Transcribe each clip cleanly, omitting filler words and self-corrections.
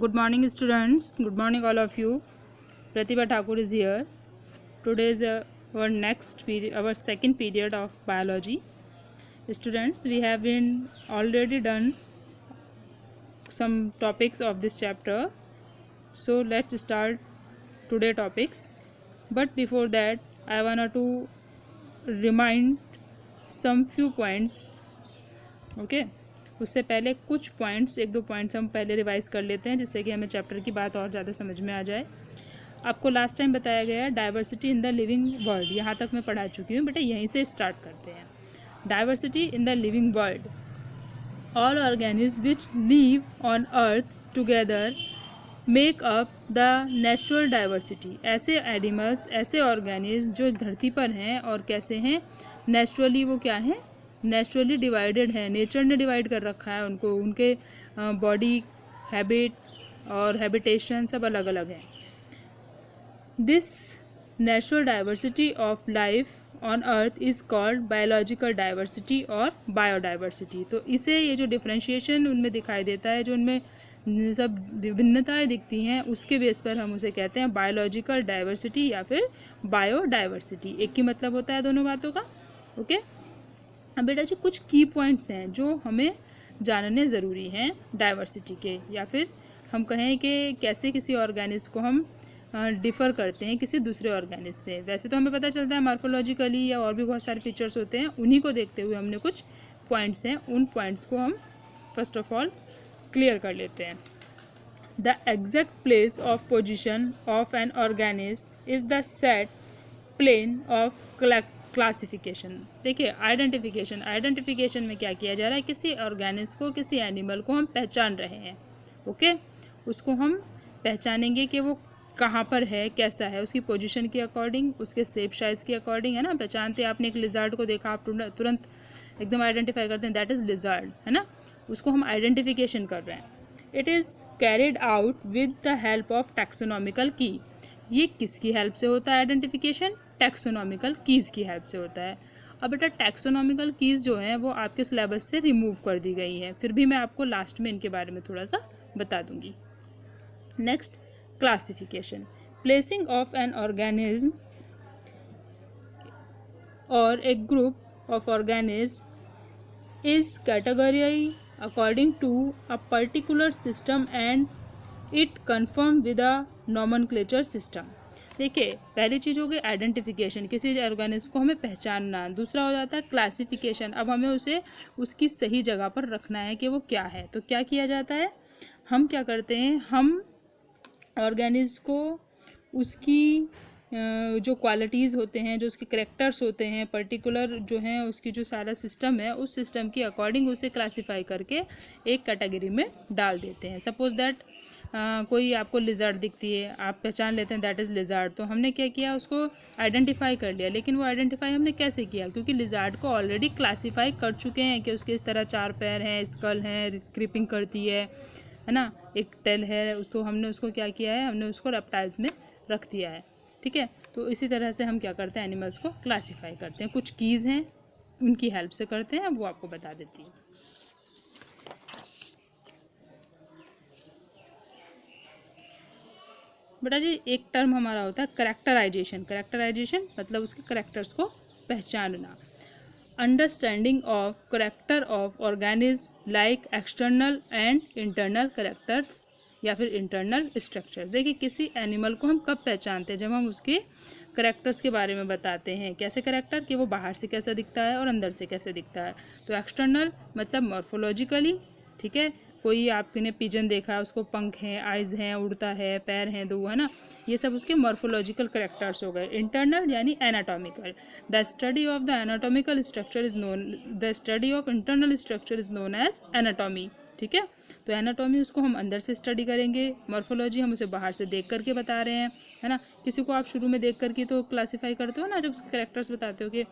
Good morning, students. Good morning, all of you. Pratibha Thakur is here. Today is our next period, our second period of biology. Students, we have been already done some topics of this chapter. So let's start today topics. But before that, I wanted to remind some few points. Okay. उससे पहले कुछ points, एक दो points हम पहले revise कर लेते हैं जिससे कि हमें चैप्टर की बात और ज़्यादा समझ में आ जाए। आपको लास्ट टाइम बताया गया diversity in the living world, यहाँ तक मैं पढ़ा चुकी हूँ बेटा, यहीं से स्टार्ट करते हैं। Diversity in the living world, all organism which live on earth together make up the natural diversity. ऐसे एनिमल्स, ऐसे ऑर्गेनिज्म जो धरती पर हैं और कैसे हैं, नेचुरली वो क्या हैं, नेचुरली डिवाइडेड है, नेचर ने डिवाइड कर रखा है उनको, उनके बॉडी, हैबिट और हैबिटेशन सब अलग अलग है। This natural diversity of life on earth is called biological diversity और बायोडाइवर्सिटी। तो इसे, ये जो डिफ्रेंशिएशन उनमें दिखाई देता है, जो उनमें सब विभिन्नताएं दिखती हैं, उसके बेस पर हम उसे कहते हैं बायोलॉजिकल डाइवर्सिटी या फिर बायोडाइवर्सिटी। एक ही मतलब होता है दोनों बातों का। ओके, अब बेटा जी कुछ की पॉइंट्स हैं जो हमें जानने ज़रूरी हैं डाइवर्सिटी के, या फिर हम कहें कि कैसे किसी ऑर्गेनिज्म को हम डिफ़र करते हैं किसी दूसरे ऑर्गेनिज्म पे। वैसे तो हमें पता चलता है मॉर्फोलॉजिकली या और भी बहुत सारे फीचर्स होते हैं, उन्हीं को देखते हुए हमने कुछ पॉइंट्स हैं, उन पॉइंट्स को हम फर्स्ट ऑफ ऑल क्लियर कर लेते हैं। The exact place of position of an organism is the set plane of classification. देखिए आइडेंटिफिकेशन में क्या किया जा रहा है, किसी ऑर्गेनिज्म को, किसी एनिमल को हम पहचान रहे हैं। ओके, उसको हम पहचानेंगे कि वो कहाँ पर है, कैसा है, उसकी पोजीशन के अकॉर्डिंग, उसके शेप साइज के अकॉर्डिंग, है ना। पहचानते, आपने एक लिजार्ड को देखा, आप तुरंत एकदम आइडेंटिफाई करते हैं, दैट इज़ लिजार्ड, है ना। उसको हम आइडेंटिफिकेशन कर रहे हैं। It is carried out with the help of taxonomical की। ये किसकी हेल्प से होता है आइडेंटिफिकेशन? टैक्सोनॉमिकल कीज़ की हेल्प से होता है। अब बेटा टैक्सोनॉमिकल कीज़ जो हैं वो आपके सिलेबस से रिमूव कर दी गई है, फिर भी मैं आपको लास्ट में इनके बारे में थोड़ा सा बता दूंगी। Next, classification, placing of an organism और a group of organism is category according to a particular system and it confirm with a nomenclature system. देखिए, पहली चीज़ हो गई आइडेंटिफिकेशन, किसी ऑर्गेनिज्म को हमें पहचानना। दूसरा हो जाता है क्लासिफिकेशन, अब हमें उसे उसकी सही जगह पर रखना है कि वो क्या है। तो क्या किया जाता है, हम क्या करते हैं, हम ऑर्गेनिज्म को उसकी जो क्वालिटीज़ होते हैं, जो उसके करेक्टर्स होते हैं, पर्टिकुलर जो हैं उसकी जो सारा सिस्टम है, उस सिस्टम के अकॉर्डिंग उसे क्लासीफाई करके एक कैटेगरी में डाल देते हैं। सपोज दैट कोई आपको लिजार्ड दिखती है, आप पहचान लेते हैं दैट इज़ लिजार्ड, तो हमने क्या किया, उसको आइडेंटिफाई कर लिया। लेकिन वो आइडेंटिफाई हमने कैसे किया, क्योंकि लिजार्ड को ऑलरेडी क्लासीफाई कर चुके हैं कि उसके इस तरह 4 पैर हैं, स्कल हैं, क्रीपिंग करती है ना, एक टेल है, उसको हमने उसको क्या किया है, हमने उसको रेप्टाइल्स में रख दिया है। ठीक है, तो इसी तरह से हम क्या करते हैं, एनिमल्स को क्लासीफाई करते हैं। कुछ कीज़ हैं, उनकी हेल्प से करते हैं, वो आपको बता देती हूँ। बेटा जी एक टर्म हमारा होता है करेक्टराइजेशन। करेक्टराइजेशन मतलब उसके करेक्टर्स को पहचानना। Understanding of character of organism like external and internal characters या फिर इंटरनल स्ट्रक्चर। देखिए किसी एनिमल को हम कब पहचानते हैं, जब हम उसके करेक्टर्स के बारे में बताते हैं। कैसे करेक्टर, कि वो बाहर से कैसा दिखता है और अंदर से कैसे दिखता है। तो एक्सटर्नल मतलब मॉर्फोलॉजिकली, ठीक है, कोई आपने पिजन देखा, उसको पंख हैं, आइज़ हैं, उड़ता है, पैर हैं 2, है ना, ये सब उसके मॉर्फोलॉजिकल करेक्टर्स हो गए। इंटरनल यानी anatomical, the study of the anatomical structure is known, the study of internal structure is known as anatomy. ठीक है, तो एनाटॉमी उसको हम अंदर से स्टडी करेंगे, मॉर्फोलॉजी हम उसे बाहर से देख करके बता रहे हैं, है ना। किसी को आप शुरू में देख करके तो क्लासीफाई करते हो ना, जब उसके करेक्टर्स बताते हो कि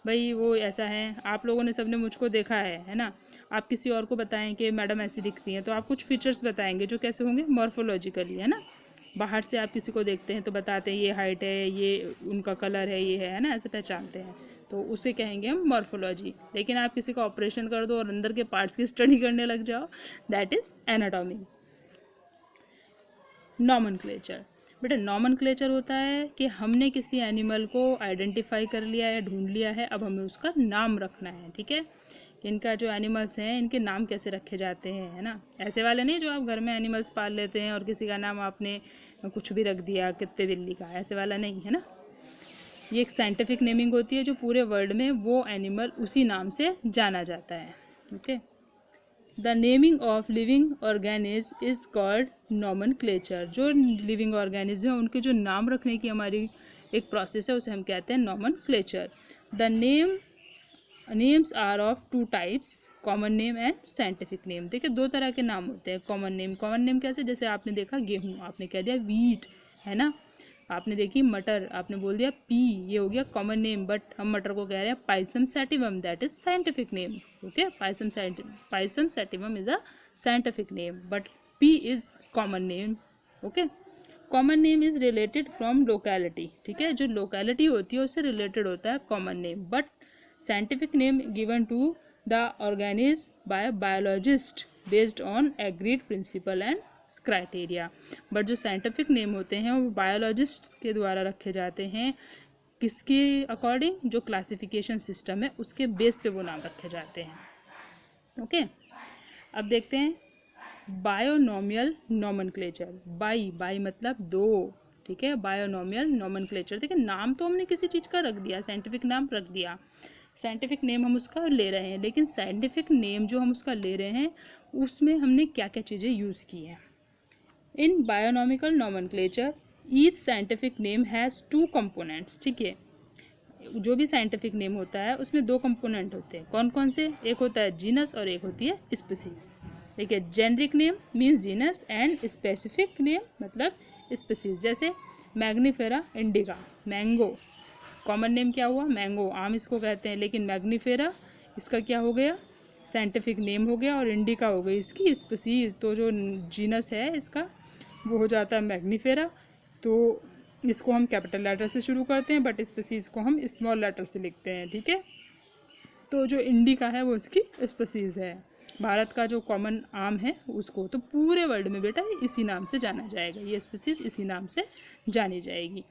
भाई वो ऐसा है, आप लोगों ने सबने मुझको देखा है ना। आप किसी और को बताएं कि मैडम ऐसी दिखती हैं, तो आप कुछ फीचर्स बताएंगे जो कैसे होंगे, मॉर्फोलॉजिकली, है ना। बाहर से आप किसी को देखते हैं तो बताते हैं ये हाइट है, ये उनका कलर है, ये है ना, ऐसे पहचानते हैं, तो उसे कहेंगे हम मॉर्फोलॉजी। लेकिन आप किसी का ऑपरेशन कर दो और अंदर के पार्ट्स की स्टडी करने लग जाओ, दैट इज़ एनाटॉमी। नॉमनक्लेचर। बेटा नॉमनक्लेचर होता है कि हमने किसी एनिमल को आइडेंटिफाई कर लिया है, ढूंढ लिया है, अब हमें उसका नाम रखना है। ठीक है, इनका जो एनिमल्स हैं इनके नाम कैसे रखे जाते हैं, है ना। ऐसे वाले नहीं जो आप घर में एनिमल्स पाल लेते हैं और किसी का नाम आपने कुछ भी रख दिया, कुत्ते बिल्ली का, ऐसे वाला नहीं है ना। ये एक साइंटिफिक नेमिंग होती है जो पूरे वर्ल्ड में वो एनिमल उसी नाम से जाना जाता है। Okay, the naming of living organism is called nomenclature. जो लिविंग ऑर्गेनिज्म है उनके जो नाम रखने की हमारी एक प्रोसेस है उसे हम कहते हैं nomenclature. The names are of two types, common name and scientific name. देखिए दो तरह के नाम होते हैं। कॉमन नेम कैसे, जैसे आपने देखा गेहूँ, आपने कह दिया वीट, है ना। आपने देखी मटर, आपने बोल दिया पी, ये हो गया कॉमन नेम। बट हम मटर को कह रहे हैं Pisum sativum, that is scientific name. Okay, Pisum sativum is a scientific name but P is common name. Okay, common name is related from locality. ठीक है, जो लोकेलिटी होती है उससे रिलेटेड होता है common name. But scientific name given to the organism by biologist based on agreed principle and criteria. But जो scientific name होते हैं वो बायोलॉजिस्ट्स के द्वारा रखे जाते हैं, किसके अकॉर्डिंग, जो क्लासिफिकेशन सिस्टम है उसके बेस पे वो नाम रखे जाते हैं। ओके, अब देखते हैं बायोनोमियल नॉमनक्लेचर। बाई मतलब दो, ठीक है, बायोनोमियल नॉमनक्लेचर। देखिए नाम तो हमने किसी चीज़ का रख दिया, साइंटिफिक नाम रख दिया, साइंटिफिक नेम हम उसका ले रहे हैं, लेकिन साइंटिफिक नेम जो हम उसका ले रहे हैं उसमें हमने क्या क्या चीज़ें यूज़ की हैं। In binomial nomenclature each scientific name has two components. ठीक है, जो भी साइंटिफिक नेम होता है उसमें दो कंपोनेंट होते हैं। कौन कौन से, एक होता है जीनस और एक होती है स्पीसीज। देखिए generic name means genus and specific name मतलब स्पीसीज। जैसे Mangifera indica, mango, common name क्या हुआ, मैंगो, आम इसको कहते हैं, लेकिन मैग्नीफेरा इसका क्या हो गया, साइंटिफिक नेम हो गया, और इंडिका हो गई इसकी स्पीसीज। तो जो जीनस है इसका वो हो जाता है मैग्नीफेरा। तो इसको हम कैपिटल लेटर से शुरू करते हैं बट स्पीसीज को हम स्मॉल लेटर से लिखते हैं। ठीक है, तो जो इंडिका है वो इसकी स्पीसीज है। भारत का जो कॉमन आम है उसको तो पूरे वर्ल्ड में बेटा इसी नाम से जाना जाएगा, ये स्पीसीज इसी नाम से जानी जाएगी।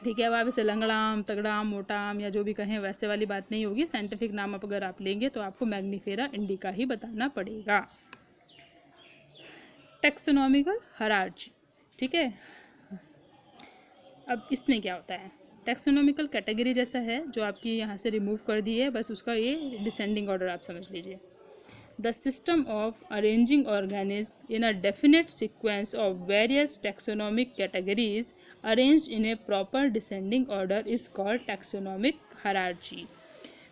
ठीक है, अब आप इसे लंगड़ा आम, तगड़ा आम, मोटा आम या जो भी कहें वैसे वाली बात नहीं होगी। साइंटिफिक नाम अगर आप लेंगे तो आपको मैग्नीफेरा इंडिका ही बताना पड़ेगा। Taxonomical hierarchy. ठीक है, अब इसमें क्या होता है, टैक्सोनॉमिकल कैटेगरी जैसा है जो आपकी यहाँ से रिमूव कर दी है, बस उसका ये डिसेंडिंग ऑर्डर आप समझ लीजिए। The system of arranging organisms in a definite sequence of various taxonomic categories arranged in a proper descending order is called taxonomic hierarchy.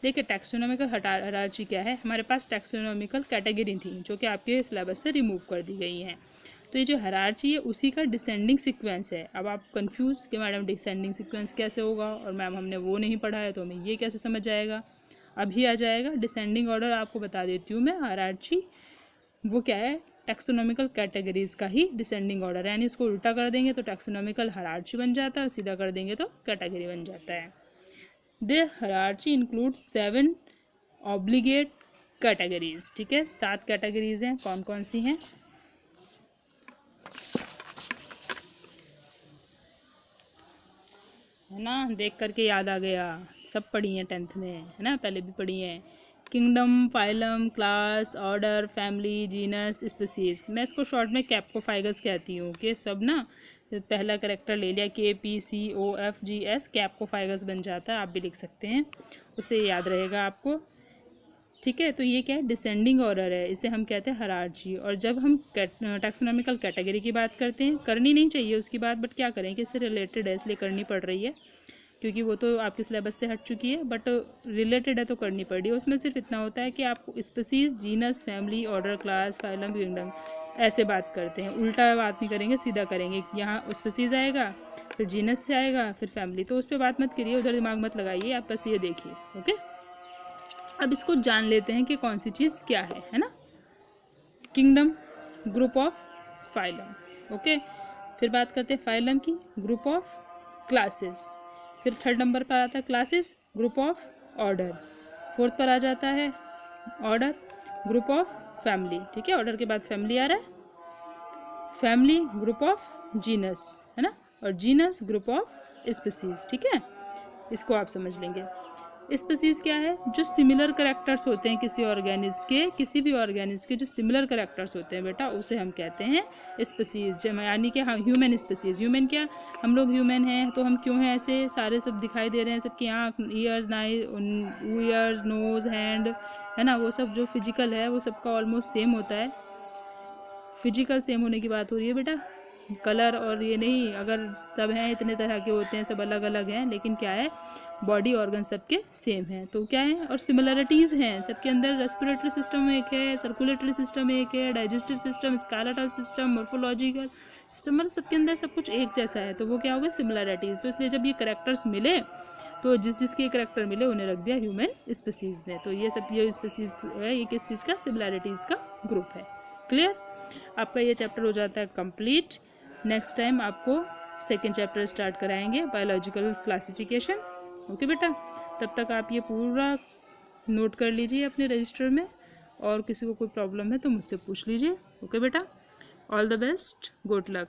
देखिए टैक्सोनॉमिकल हायरार्ची क्या है, हमारे पास टैक्सोनॉमिकल कैटेगरी थी जो कि आपके सिलेबस से रिमूव कर दी गई हैं। तो ये जो हायरार्ची है उसी का डिसेंडिंग सीक्वेंस है। अब आप कंफ्यूज कि मैडम डिसेंडिंग सीक्वेंस कैसे होगा, और मैम हमने वो नहीं पढ़ा है तो हमें ये कैसे समझ आएगा। अभी आ जाएगा। डिसेंडिंग ऑर्डर आपको बता देती हूँ मैं। हायरार्ची वो क्या है, टैक्सोनॉमिकल कैटेगरीज का ही डिसेंडिंग ऑर्डर है, यानी इसको उल्टा कर देंगे तो टैक्सोनॉमिकल हायरार्ची बन जाता है, सीधा कर देंगे तो कैटेगरी बन जाता है। The hierarchy includes 7 obligate categories. ठीक है, 7 कैटेगरीज हैं। कौन कौन सी हैं, है ना, देख करके याद आ गया, सब पढ़ी हैं 10th में, है ना, पहले भी पढ़ी हैं। Kingdom, phylum, class, order, family, genus, species. मैं इसको शॉर्ट में कैप्कोफाइगस कहती हूँ कि सब ना पहला करेक्टर ले लिया, KPCOFGS, कैप्कोफाइगस बन जाता है। आप भी लिख सकते हैं, उससे याद रहेगा आपको। ठीक है, तो ये क्या है, डिसेंडिंग ऑर्डर है, इसे हम कहते हैं हायरार्ची। और जब हम टैक्सोनॉमिकल कैटेगरी की बात करते हैं, करनी नहीं चाहिए उसकी बात, बट क्या करें कि इससे रिलेटेड है इसलिए करनी पड़ रही है, क्योंकि वो तो आपके सिलेबस से हट चुकी है, बट रिलेटेड है तो करनी पड़ रही है। उसमें सिर्फ इतना होता है कि आपको species, genus, family, order, class, phylum, kingdom ऐसे बात करते हैं, उल्टा बात नहीं करेंगे, सीधा करेंगे। यहाँ स्पीसीज आएगा, फिर जीनस से आएगा, फिर फैमिली, तो उस पर बात मत करिए, उधर दिमाग मत लगाइए, आप बस ये देखिए। ओके, अब इसको जान लेते हैं कि कौन सी चीज़ क्या है ना। Kingdom, group of phylum. Okay, फिर बात करते हैं फाइलम की, ग्रुप ऑफ क्लासेस। फिर 3rd नंबर पर आता है classes, group of order. 4th पर आ जाता है ऑर्डर, ग्रुप ऑफ फैमिली। ठीक है, ऑर्डर के बाद फैमिली आ रहा है। फैमिली ग्रुप ऑफ जीनस, है ना, और जीनस ग्रुप ऑफ स्पीसीज। ठीक है, इसको आप समझ लेंगे। स्पीसीज क्या है? जो सिमिलर करैक्टर्स होते हैं किसी ऑर्गेनिज्म के, किसी भी ऑर्गेनिज्म के जो सिमिलर करैक्टर्स होते हैं बेटा, उसे हम कहते हैं स्पीसीज। यानी कि हाँ, ह्यूमन स्पीसीज। ह्यूमन क्या, हम लोग ह्यूमन हैं तो हम क्यों हैं ऐसे, सारे सब दिखाई दे रहे हैं, सबकी आँख, ईयर्स, ईयर्स, नोज, हैंड, है ना, वो सब जो फिजिकल है वो सबका ऑलमोस्ट सेम होता है। फिजिकल सेम होने की बात हो रही है बेटा, कलर और ये नहीं। अगर सब हैं, इतने तरह के होते हैं, सब अलग अलग हैं, लेकिन क्या है, बॉडी ऑर्गन सबके सेम हैं। तो क्या है, और सिमिलरिटीज़ हैं सबके अंदर। रेस्पिरेटरी सिस्टम एक है, सर्कुलेटरी सिस्टम एक है, digestive system, skeletal system, morphological system, मतलब सबके अंदर सब कुछ एक जैसा है। तो वो क्या होगा, सिमिलरिटीज़। तो इसलिए जब ये करेक्टर्स मिले तो जिस जिसके करेक्टर मिले उन्हें रख दिया ह्यूमन स्पीसीज में। तो ये सब ये स्पीसीज है, ये किस चीज़ का, सिमिलरिटीज़ का ग्रुप है। क्लियर? आपका ये चैप्टर हो जाता है कंप्लीट। नेक्स्ट टाइम आपको सेकेंड चैप्टर स्टार्ट कराएंगे, बायोलॉजिकल क्लासिफिकेशन। ओके बेटा, तब तक आप ये पूरा नोट कर लीजिए अपने रजिस्टर में, और किसी को कोई प्रॉब्लम है तो मुझसे पूछ लीजिए। ओके बेटा, all the best, good luck.